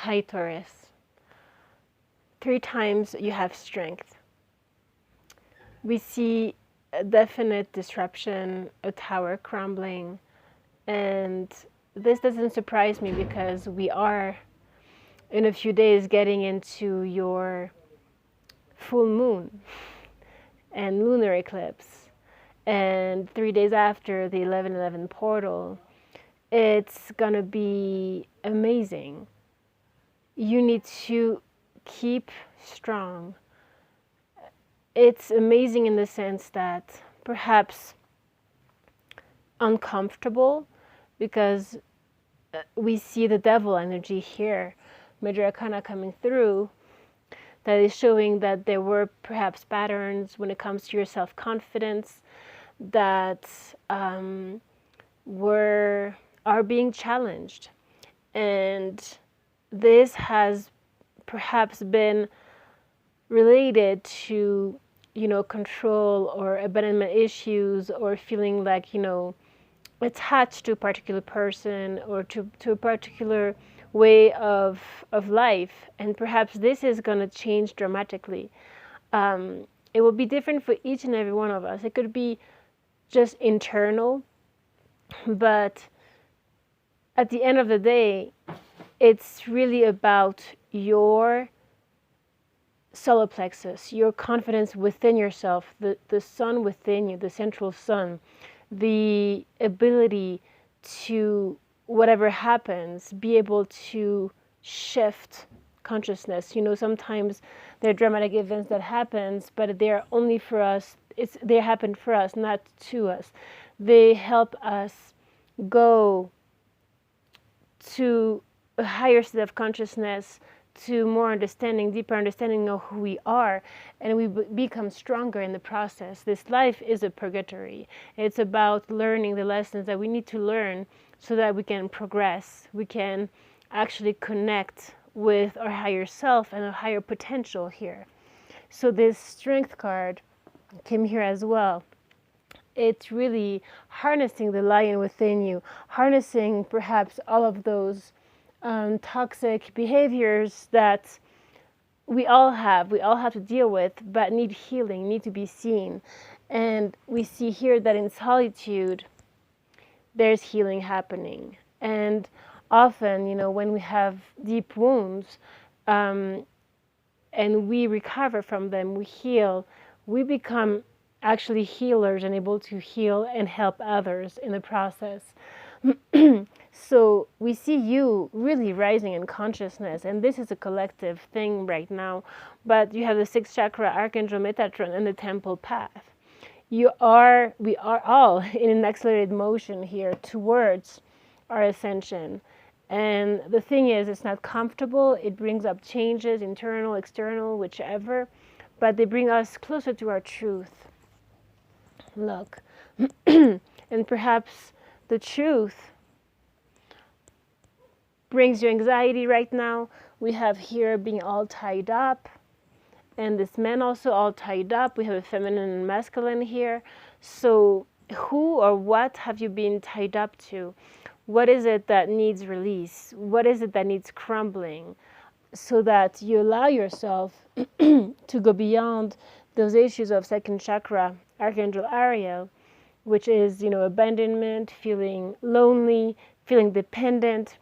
Hi, Taurus. 3 times you have strength. We see a definite disruption, a tower crumbling, and this doesn't surprise me because we are in a few days getting into your full moon and lunar eclipse, and 3 days after the 11/11 portal. It's gonna be amazing. You need to keep strong. It's amazing in the sense that perhaps uncomfortable, because we see the devil energy here, Major Arcana coming through, that is showing that there were perhaps patterns when it comes to your self-confidence that are being challenged. And this has perhaps been related to, control or abandonment issues, or feeling like, attached to a particular person or to a particular way of life. And perhaps this is going to change dramatically. It will be different for each and every one of us. It could be just internal, but at the end of the day, it's really about your solar plexus, your confidence within yourself, the sun within you, the central sun, the ability to, whatever happens, be able to shift consciousness. Sometimes there are dramatic events that happens, but they're only for us. They happen for us, not to us. They help us go to a higher state of consciousness, to more understanding, deeper understanding of who we are, and we become stronger in the process. This life is a purgatory. It's about learning the lessons that we need to learn so that we can progress. We can actually connect with our higher self and a higher potential here. So this strength card came here as well. It's really harnessing the lion within you, harnessing perhaps all of those toxic behaviors that we all have to deal with, but need healing, need to be seen. And we see here that in solitude, there's healing happening. And often, when we have deep wounds, and we recover from them, we heal, we become actually healers and able to heal and help others in the process. So we see you really rising in consciousness, and this is a collective thing right now, but you have the 6th chakra, Archangel Metatron, and the temple path. We are all in an accelerated motion here towards our ascension. And the thing is, it's not comfortable. It brings up changes, internal, external, whichever, but they bring us closer to our truth. Look, and perhaps the truth brings you anxiety right now. We have here being all tied up, and this man also all tied up. We have a feminine and masculine here. So who or what have you been tied up to? What is it that needs release? What is it that needs crumbling? So that you allow yourself to go beyond those issues of 2nd chakra, Archangel Ariel, which is, abandonment, feeling lonely, feeling dependent,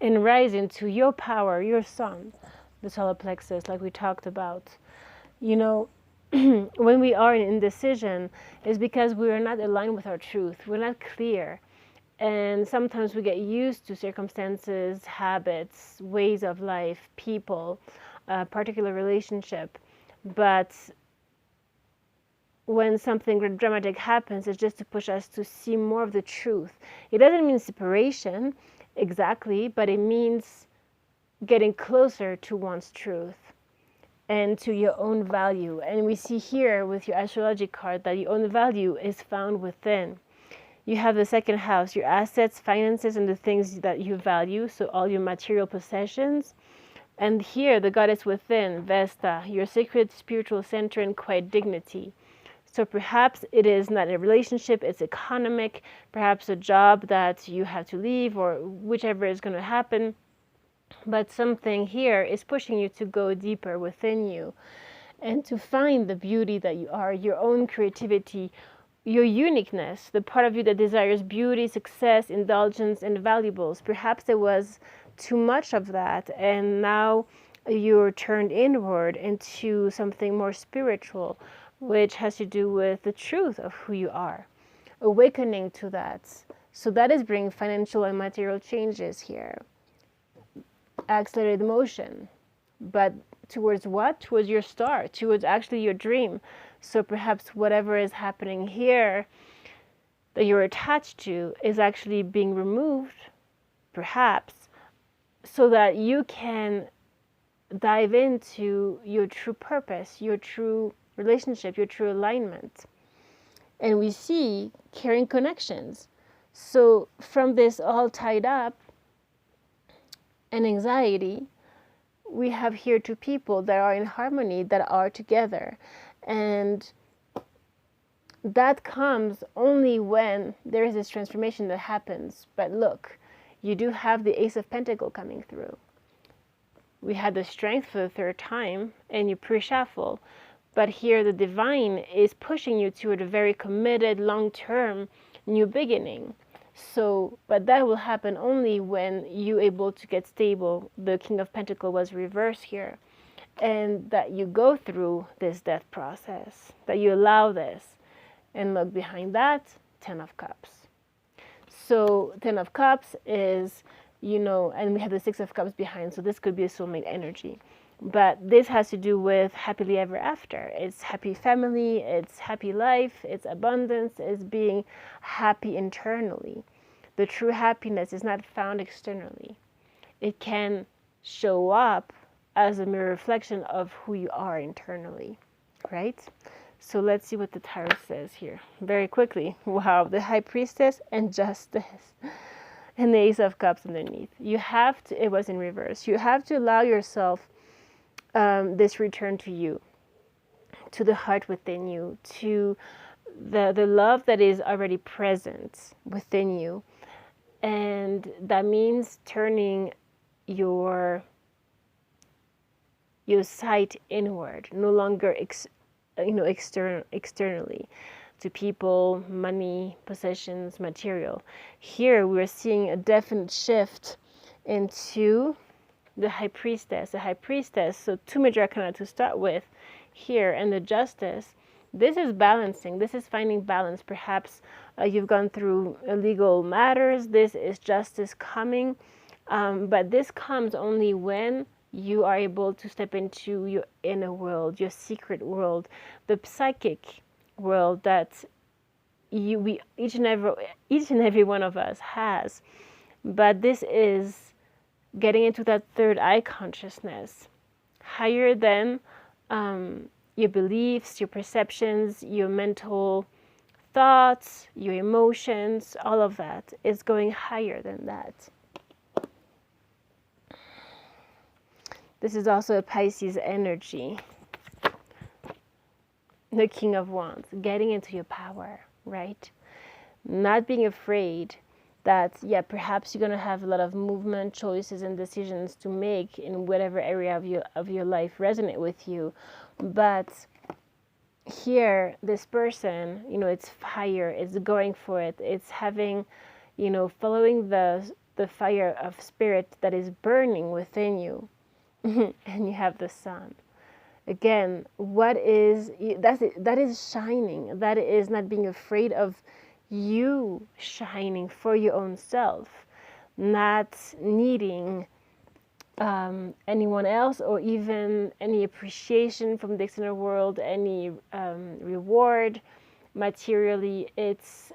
and rise into your power, your sun, the solar plexus, like we talked about. When we are in indecision, it's because we are not aligned with our truth. We're not clear. And sometimes we get used to circumstances, habits, ways of life, people, a particular relationship. But when something dramatic happens, it's just to push us to see more of the truth. It doesn't mean separation exactly, but it means getting closer to one's truth and to your own value. And we see here with your astrology card that your own value is found within. You have the 2nd house, your assets, finances, and the things that you value, so all your material possessions. And here, the goddess within, Vesta, your sacred spiritual center and quiet dignity. So perhaps it is not a relationship, it's economic, perhaps a job that you have to leave, or whichever is going to happen. But something here is pushing you to go deeper within you and to find the beauty that you are, your own creativity, your uniqueness, the part of you that desires beauty, success, indulgence, and valuables. Perhaps there was too much of that, and now you're turned inward into something more spiritual, which has to do with the truth of who you are, awakening to that. So that is bringing financial and material changes here, accelerated motion. But towards what? Towards your star, towards actually your dream. So perhaps whatever is happening here that you're attached to is actually being removed, perhaps, so that you can dive into your true purpose, your true relationship, your true alignment. And we see caring connections. So from this all tied up and anxiety, we have here two people that are in harmony, that are together. And that comes only when there is this transformation that happens. But look, you do have the Ace of Pentacles coming through. We had the Strength for the third time, and you pre-shuffle. But here the divine is pushing you toward a very committed, long-term new beginning. So, but that will happen only when you're able to get stable. The King of Pentacles was reversed here. And that you go through this death process, that you allow this. And look behind that, Ten of Cups. So Ten of Cups is, and we have the Six of Cups behind, so this could be a soulmate energy. But this has to do with happily ever after. It's happy family, it's happy life, it's abundance, it's being happy internally. The true happiness is not found externally. It can show up as a mirror reflection of who you are internally, right? So let's see what the Taurus says here very quickly. Wow, the High Priestess and Justice and the Ace of Cups underneath. You have to, it was in reverse. You have to allow yourself this return to you, to the heart within you, to the love that is already present within you. And that means turning your sight inward, no longer externally to people, money, possessions, material. Here we're seeing a definite shift into the High Priestess. The High Priestess, so two major arcana to start with here, and the Justice. This is balancing. This is finding balance. Perhaps you've gone through legal matters. This is justice coming. But this comes only when you are able to step into your inner world, your secret world, the psychic world that each and every one of us has. But this is getting into that third eye consciousness, higher than your beliefs, your perceptions, your mental thoughts, your emotions, all of that is going higher than that. This is also a Pisces energy. The King of Wands, getting into your power, right? Not being afraid that, perhaps you're going to have a lot of movement, choices, and decisions to make in whatever area of your life resonate with you. But here, this person, it's fire, it's going for it, it's having, following the fire of spirit that is burning within you. And you have the Sun. Again, that is shining. That is not being afraid of you shining for your own self, not needing anyone else or even any appreciation from the external world, any reward materially.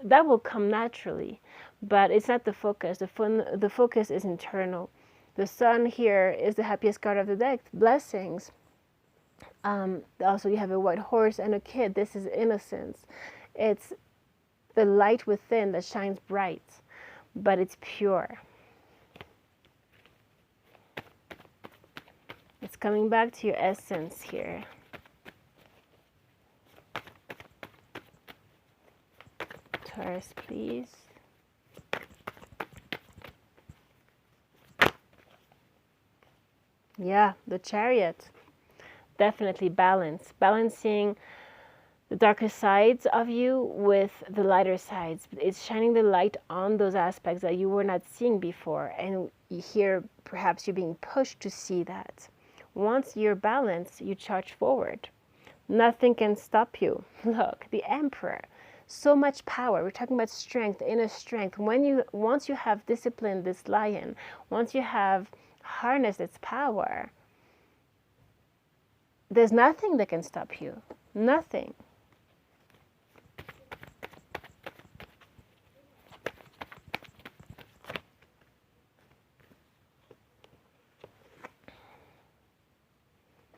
That will come naturally, but it's not the focus. The focus is internal. The Sun here is the happiest card of the deck. Blessings. Also, you have a white horse and a kid. This is innocence. It's the light within that shines bright, but it's pure. It's coming back to your essence here. Taurus, please. Yeah, the Chariot. Definitely balance. Balancing the darker sides of you with the lighter sides. It's shining the light on those aspects that you were not seeing before. And here, perhaps you're being pushed to see that. Once you're balanced, you charge forward. Nothing can stop you. Look, the Emperor. So much power. We're talking about strength, inner strength. Once you have disciplined this lion, once you have harnessed its power, there's nothing that can stop you. Nothing.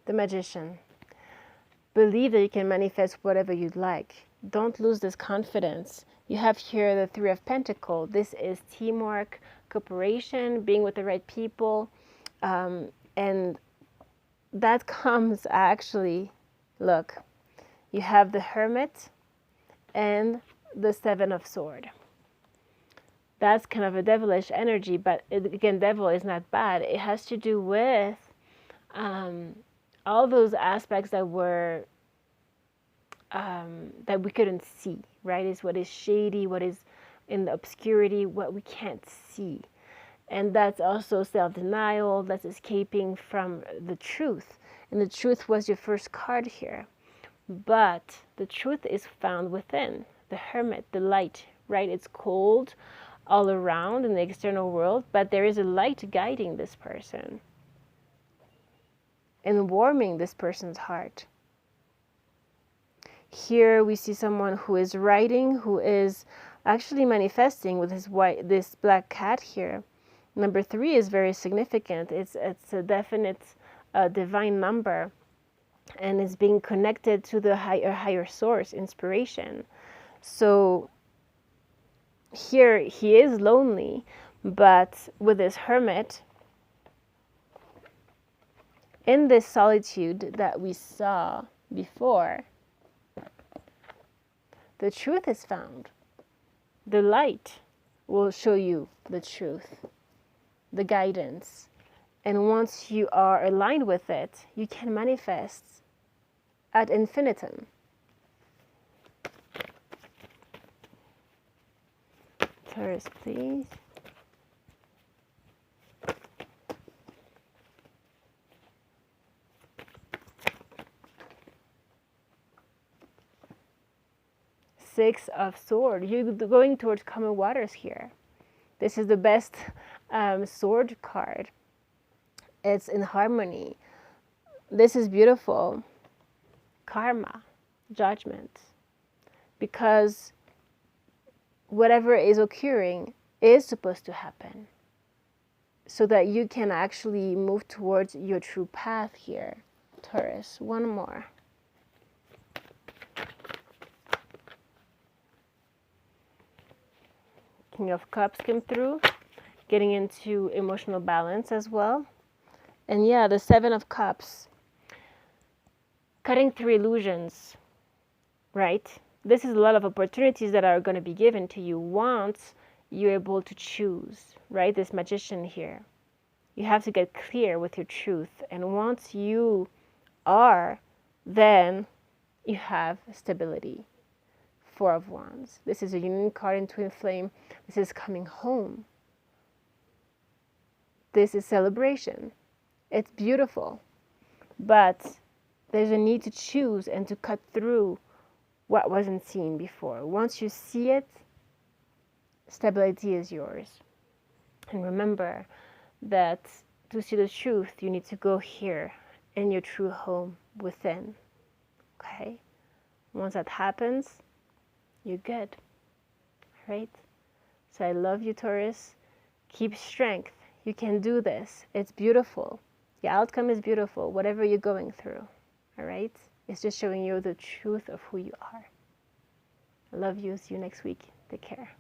The Magician. Believe that you can manifest whatever you'd like. Don't lose this confidence. You have here the Three of Pentacles. This is teamwork, cooperation, being with the right people. And that comes actually, look, you have the Hermit and the Seven of Swords. That's kind of a devilish energy, but again, devil is not bad. It has to do with all those aspects that were that we couldn't see, right? Is what is shady, what is in the obscurity, what we can't see. And that's also self-denial, that's escaping from the truth. And the truth was your first card here. But the truth is found within. The Hermit, the light, right? It's cold all around in the external world, but there is a light guiding this person and warming this person's heart. Here we see someone who is writing, who is actually manifesting with this black cat here. Number 3 is very significant. It's a definite divine number, and it's being connected to the higher source, inspiration. So here he is lonely, but with this Hermit, in this solitude that we saw before, the truth is found. The light will show you the truth, the guidance. And once you are aligned with it, you can manifest ad infinitum. Taurus, please. Six of Swords. You're going towards common waters here. This is the best sword card. It's in harmony. This is beautiful. Karma, judgment. Because whatever is occurring is supposed to happen, so that you can actually move towards your true path here. Taurus, one more. King of Cups came through, getting into emotional balance as well. And yeah, the Seven of Cups, cutting through illusions, right? This is a lot of opportunities that are going to be given to you once you're able to choose, right? This Magician here. You have to get clear with your truth. And once you are, then you have stability. Four of Wands. This is a union card in Twin Flame. This is coming home. This is celebration. It's beautiful. But there's a need to choose and to cut through what wasn't seen before. Once you see it, stability is yours. And remember that to see the truth, you need to go here in your true home within. Okay? Once that happens, you're good. Right? So I love you, Taurus. Keep strength. You can do this. It's beautiful. The outcome is beautiful, whatever you're going through. All right? It's just showing you the truth of who you are. I love you. See you next week. Take care.